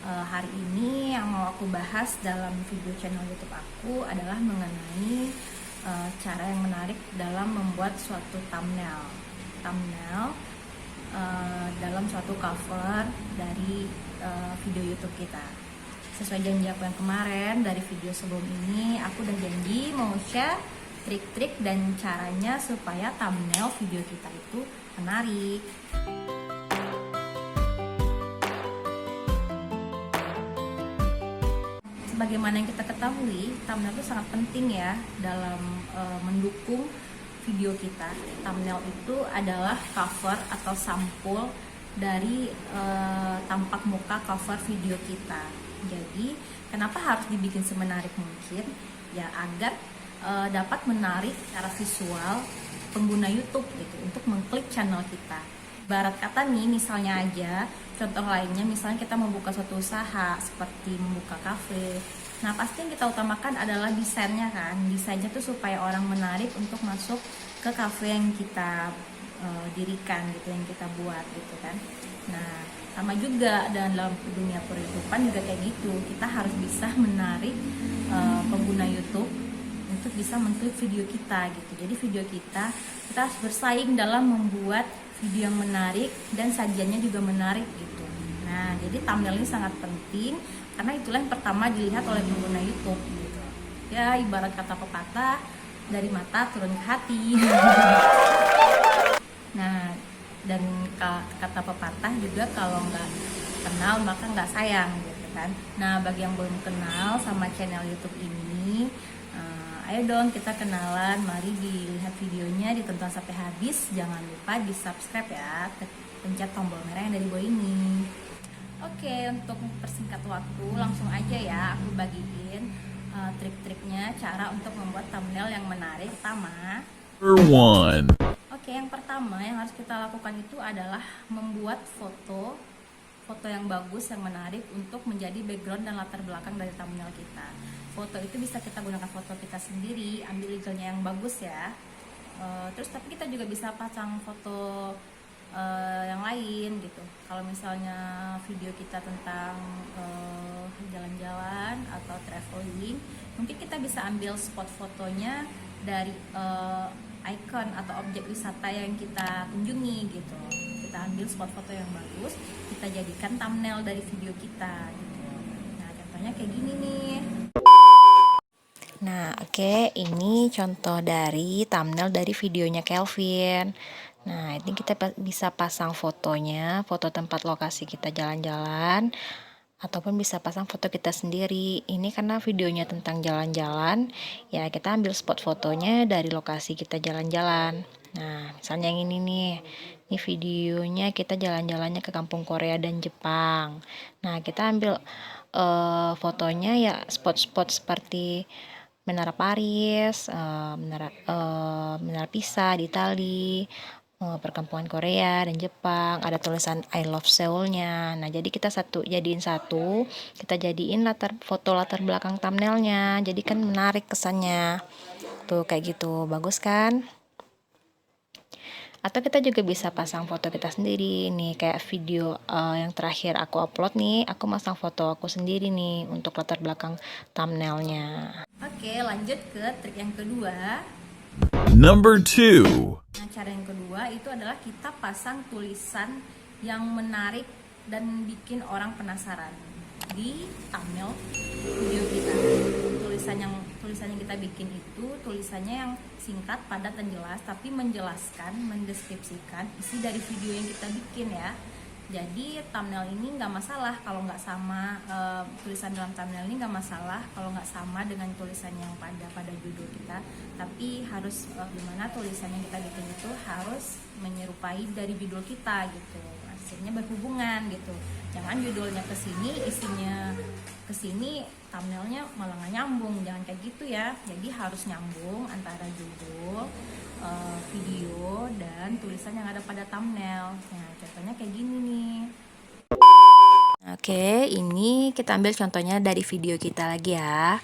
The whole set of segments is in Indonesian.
Hari ini yang mau aku bahas dalam video channel YouTube aku adalah mengenai cara yang menarik dalam membuat suatu thumbnail. Dalam suatu cover dari video YouTube kita. Sesuai janji aku yang kemarin dari video sebelum ini, aku udah janji mau share trik-trik dan caranya supaya thumbnail video kita itu menarik. Sebagaimana yang kita ketahui, thumbnail itu sangat penting ya dalam mendukung video kita. Thumbnail itu adalah cover atau sampul dari tampak muka cover video kita. Jadi, kenapa harus dibikin semenarik mungkin? Ya agar dapat menarik secara visual pengguna YouTube gitu untuk mengklik channel kita. Barat kata nih, misalnya aja contoh lainnya, misalnya kita membuka suatu usaha seperti membuka kafe. Nah, pasti yang kita utamakan adalah desainnya kan. Desainnya tuh supaya orang menarik untuk masuk ke kafe yang kita dirikan gitu, yang kita buat gitu kan. Nah, sama juga dalam dunia perhidupan juga kayak gitu. Kita harus bisa menarik pengguna YouTube untuk bisa mengklik video kita gitu. Jadi video kita harus bersaing dalam membuat video yang menarik dan sajiannya juga menarik gitu. Nah, jadi thumbnail ini sangat penting karena itulah yang pertama dilihat oleh pengguna YouTube gitu. Ya, ibarat kata pepatah, dari mata turun ke hati. Nah, dan kata pepatah juga kalau nggak kenal maka nggak sayang gitu kan. Nah, bagi yang belum kenal sama channel YouTube ini, ayo dong kita kenalan, mari dilihat videonya, ditonton sampai habis. Jangan lupa di subscribe ya, pencet tombol merah yang dari bawah ini. Oke, untuk persingkat waktu langsung aja ya aku bagiin trik-triknya, cara untuk membuat thumbnail yang menarik. Yang pertama yang harus kita lakukan itu adalah membuat foto yang bagus, yang menarik untuk menjadi background dan latar belakang dari thumbnail kita. Foto itu bisa kita gunakan foto kita sendiri, ambil igelnya yang bagus ya. Terus tapi kita juga bisa pasang foto yang lain gitu. Kalau misalnya video kita tentang jalan-jalan atau traveling, mungkin kita bisa ambil spot fotonya dari icon atau objek wisata yang kita kunjungi gitu. Kita ambil spot foto yang bagus, kita jadikan thumbnail dari video kita gitu. Nah, contohnya kayak gini nih. Nah, oke, ini contoh dari thumbnail dari videonya Kelvin. Nah, ini kita bisa pasang fotonya, foto tempat lokasi kita jalan-jalan, ataupun bisa pasang foto kita sendiri. Ini karena videonya tentang jalan-jalan, ya kita ambil spot fotonya dari lokasi kita jalan-jalan. Nah, misalnya yang ini nih, ini videonya kita jalan-jalannya ke kampung Korea dan Jepang. Nah, kita ambil fotonya ya spot-spot seperti Menara Paris, Menara Pisa di Itali, perkampungan Korea dan Jepang, ada tulisan I love Seoul-nya. Nah, jadi kita jadiin satu, kita jadiin foto latar belakang thumbnailnya. Jadi kan menarik kesannya. Tuh kayak gitu, bagus kan? Atau kita juga bisa pasang foto kita sendiri nih, kayak video yang terakhir aku upload nih, aku masang foto aku sendiri nih untuk latar belakang thumbnailnya. Oke, lanjut ke trik yang kedua. Number 2. Nah, cara yang kedua itu adalah kita pasang tulisan yang menarik dan bikin orang penasaran di thumbnail video kita. Tulisan yang kita bikin itu tulisannya yang singkat, padat dan jelas, tapi mendeskripsikan isi dari video yang kita bikin ya. Jadi thumbnail ini nggak masalah kalau nggak sama, tulisan dalam thumbnail ini nggak masalah kalau nggak sama dengan tulisan yang pada judul kita, tapi harus gimana tulisan yang kita bikin itu harus menyerupai dari judul kita gitu, hasilnya berhubungan gitu. Jangan judulnya ke sini, isinya ke sini, thumbnailnya malah nggak nyambung. Jangan kayak gitu ya. Jadi harus nyambung antara judul video dan tulisan yang ada pada thumbnail. Nah, contohnya kayak gini nih. Oke, ini kita ambil contohnya dari video kita lagi ya.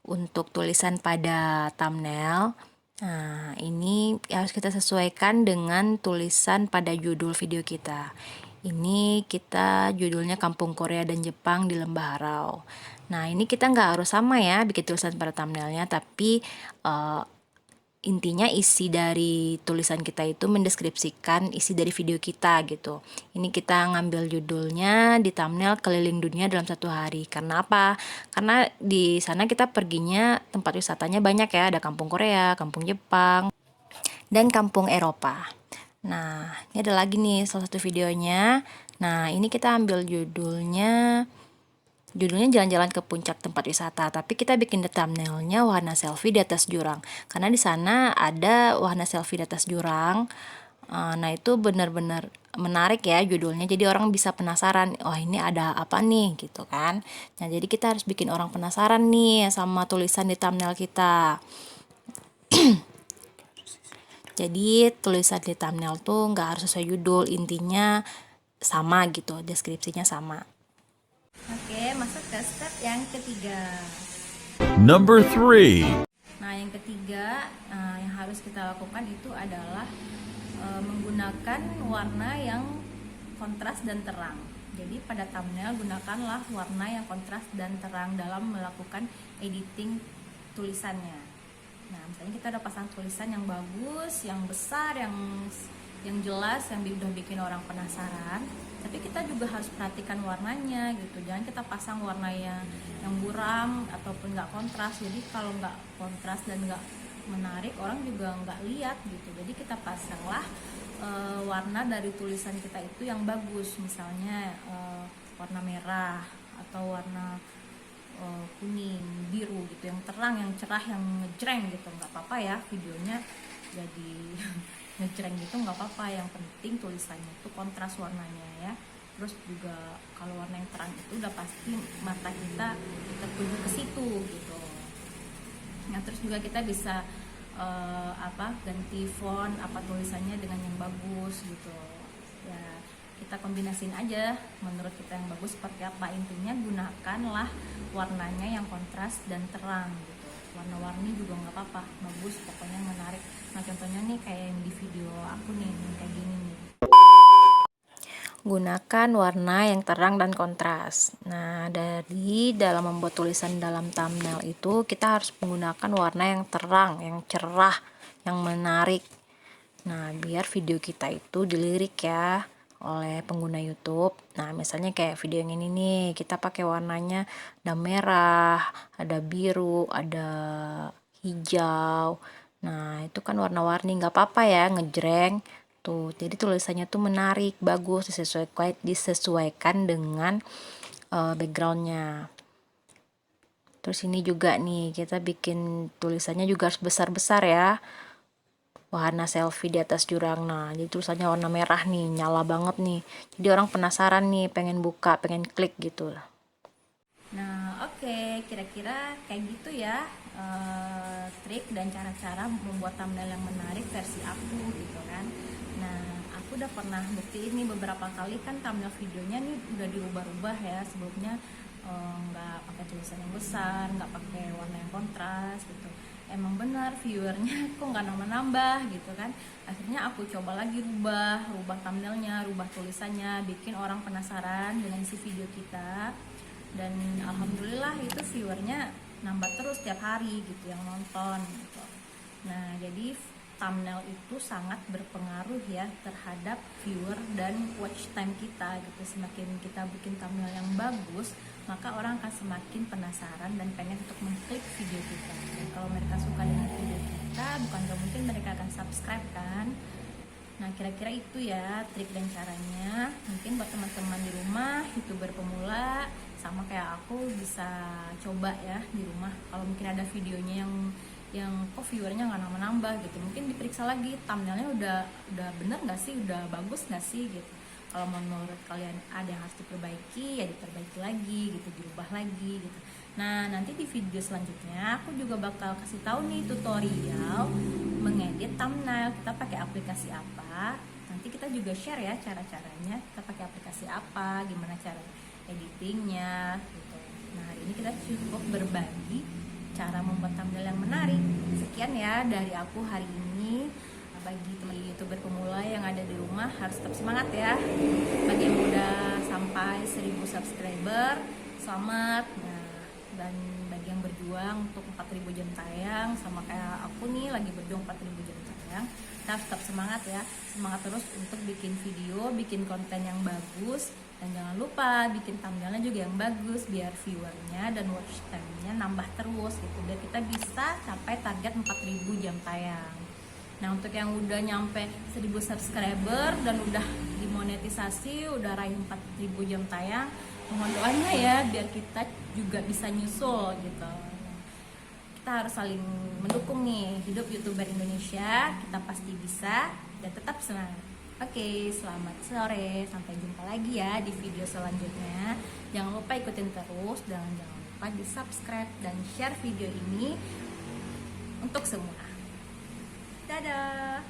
Untuk tulisan pada thumbnail, nah ini harus kita sesuaikan dengan tulisan pada judul video kita. Ini kita judulnya Kampung Korea dan Jepang di Lembah Harau. Nah, ini kita nggak harus sama ya bikin tulisan pada thumbnailnya, tapi intinya isi dari tulisan kita itu mendeskripsikan isi dari video kita gitu. Ini kita ngambil judulnya di thumbnail keliling dunia dalam 1 hari. Karena apa? Karena di sana kita perginya tempat wisatanya banyak ya, ada kampung Korea, kampung Jepang, dan kampung Eropa. Nah, ini ada lagi nih salah satu videonya. Nah, ini kita ambil judulnya jalan-jalan ke puncak tempat wisata, tapi kita bikin thumbnailnya wahana selfie di atas jurang. Karena di sana ada wahana selfie di atas jurang. Nah, itu benar-benar menarik ya judulnya. Jadi orang bisa penasaran, oh ini ada apa nih gitu kan. Nah, jadi kita harus bikin orang penasaran nih sama tulisan di thumbnail kita. Jadi tulisan di thumbnail tuh nggak harus sesuai judul, intinya sama gitu, deskripsinya sama. Oke, masuk ke step yang ketiga. Number 3. Nah, yang ketiga yang harus kita lakukan itu adalah menggunakan warna yang kontras dan terang. Jadi pada thumbnail gunakanlah warna yang kontras dan terang dalam melakukan editing tulisannya. Nah, misalnya kita udah pasang tulisan yang bagus, yang besar, yang jelas, yang udah bikin orang penasaran, tapi kita juga harus perhatikan warnanya gitu. Jangan kita pasang warna yang buram ataupun nggak kontras. Jadi kalau nggak kontras dan nggak menarik, orang juga nggak lihat gitu. Jadi kita pasanglah warna dari tulisan kita itu yang bagus, misalnya warna merah atau warna kuning, biru gitu, yang terang, yang cerah, yang ngejreng gitu. Nggak apa-apa ya videonya jadi ngejreng gitu, nggak apa-apa, yang penting tulisannya itu kontras warnanya ya. Terus juga kalau warna yang terang itu udah pasti mata kita tertuju ke situ gitu. Nah, terus juga kita bisa ganti font tulisannya dengan yang bagus gitu ya. Kita kombinasiin aja menurut kita yang bagus seperti apa. Intinya gunakanlah warnanya yang kontras dan terang gitu. Warna-warni juga nggak apa-apa, bagus pokoknya menarik. Nah, contohnya nih kayak yang di video aku nih, kayak gini nih. Gunakan warna yang terang dan kontras. Nah, dari dalam membuat tulisan dalam thumbnail itu kita harus menggunakan warna yang terang, yang cerah, yang menarik. Nah, biar video kita itu dilirik ya oleh pengguna YouTube. Nah, misalnya kayak video yang ini nih, kita pakai warnanya ada merah, ada biru, ada hijau. Nah, itu kan warna-warni, nggak apa-apa ya ngejreng. Tuh, jadi tulisannya tuh menarik, bagus, disesuaikan dengan backgroundnya. Terus ini juga nih, kita bikin tulisannya juga harus besar-besar ya. Wahana selfie di atas jurang. Nah, jadi tulisannya warna merah nih, nyala banget nih. Jadi orang penasaran nih, pengen buka, pengen klik gitu. Nah, oke, kira-kira kayak gitu ya trik dan cara-cara membuat thumbnail yang menarik versi aku gitu kan. Nah, aku udah pernah buktiin nih beberapa kali kan thumbnail videonya nih udah diubah-ubah ya. Sebelumnya nggak pakai tulisan yang besar, nggak pakai warna yang kontras gitu. Emang benar viewernya kok nggak nambah-nambah gitu kan. Akhirnya aku coba lagi rubah thumbnailnya, rubah tulisannya, bikin orang penasaran dengan isi video kita. Dan alhamdulillah itu viewernya nambah terus tiap hari gitu yang nonton gitu. Nah, jadi thumbnail itu sangat berpengaruh ya terhadap viewer dan watch time kita gitu. Semakin kita bikin thumbnail yang bagus, maka orang akan semakin penasaran dan pengen untuk mengklik video kita. Dan kalau mereka suka dengan video kita, bukan gak mungkin mereka akan subscribe kan. Nah, kira-kira itu ya trik dan caranya. Mungkin buat teman-teman di rumah, YouTuber pemula, sama kayak aku bisa coba ya di rumah. Kalau mungkin ada videonya yang kok viewernya nggak nambah gitu, mungkin diperiksa lagi thumbnailnya udah bener nggak sih, udah bagus nggak sih gitu. Kalau menurut kalian ada yang harus diperbaiki ya diperbaiki lagi gitu, dirubah lagi gitu. Nah, nanti di video selanjutnya aku juga bakal kasih tahu nih tutorial mengedit thumbnail. Kita pakai aplikasi apa, nanti kita juga share ya cara-caranya, kita pakai aplikasi apa, gimana cara editingnya gitu. Nah, hari ini kita cukup berbagi cara membuat thumbnail yang menarik. Sekian ya dari aku hari ini. bagi teman YouTuber pemula yang ada di rumah harus tetap semangat ya. Bagi yang udah sampai 1000 subscriber, selamat. Nah, dan bagi yang berjuang untuk 4000 jam tayang, sama kayak aku nih lagi berjuang 4000 jam tayang, kita tetap semangat ya. Semangat terus untuk bikin video, bikin konten yang bagus. Dan jangan lupa bikin thumbnailnya juga yang bagus biar viewernya dan watch time-nya nambah terus gitu, biar kita bisa capai target 4000 jam tayang. Nah, untuk yang udah nyampe 1000 subscriber dan udah dimonetisasi, udah raih 4000 jam tayang, mohon doanya ya biar kita juga bisa nyusul gitu. Kita harus saling mendukung nih, hidup YouTuber Indonesia, kita pasti bisa dan tetap semangat. Oke, selamat sore, sampai jumpa lagi ya di video selanjutnya. Jangan lupa ikutin terus dan jangan lupa di subscribe dan share video ini untuk semua. Dadah.